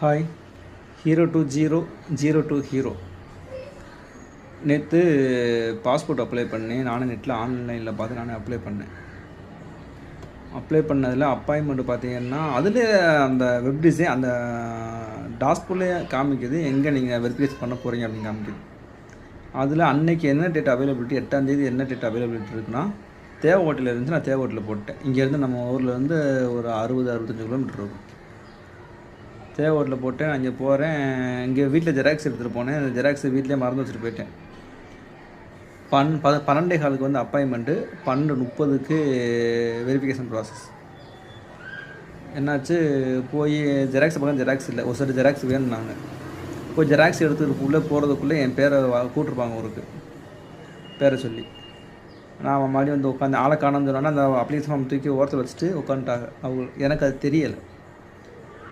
Hi hero to zero zero to hero. நேற்று passport apply பண்ணேன். நானும் நெட்டில் ஆன்லைனில் பார்த்து நானே அப்ளை பண்ணதில் அப்பாயின்மெண்ட் பார்த்தீங்கன்னா அதில் அந்த வெப் டிசைன் அந்த டாஸ்போர்ட்லேயே காமிக்குது எங்கே நீங்கள் வெரிஃபிகேஷன் பண்ண போகிறீங்க அப்படின்னு காமிக்குது. அதில் அன்னைக்கு என்ன டேட் அவைலபிலிட்டி 8ஆம் தேதி என்ன டேட் அவைலபிலிட்டி இருக்குன்னா தேவகோட்டையில் இருந்துச்சு. நான் தேவகோட்டையில் போட்டேன். இங்கேருந்து நம்ம ஊரில் வந்து ஒரு 60-65 கிலோமீட்டர் இருக்கும். தேவகோட்டையில் போட்டேன். நான் இங்கே போகிறேன். இங்கே வீட்டில் ஜெராக்ஸ் எடுத்துகிட்டு போனேன். அந்த ஜெராக்ஸ் வீட்டிலே மறந்து வச்சுட்டு போயிட்டேன். 12:15 வந்து அப்பாயின்மெண்ட்டு, 12:30 வெரிஃபிகேஷன் ப்ராசஸ். என்னாச்சு, போய் ஜெராக்ஸ் பக்கம் ஜெராக்ஸ் இல்லை. ஒரு சில ஜெராக்ஸ் வேணும். நாங்கள் போய் ஜெராக்ஸ் எடுத்துகிட்டு உள்ளே போகிறதுக்குள்ளே என் பேரை கூப்பிட்ருப்பாங்க ஊருக்கு, பேரை சொல்லி. நான் மறுபடியும் வந்து உட்காந்து ஆளை காணோம்னு சொன்னோன்னா அந்த அப்ளிகேஷன் ஃபார்ம் தூக்கி ஓரத்தில் வச்சுட்டு உட்காந்துட்டாங்க அவங்க. எனக்கு அது தெரியலை.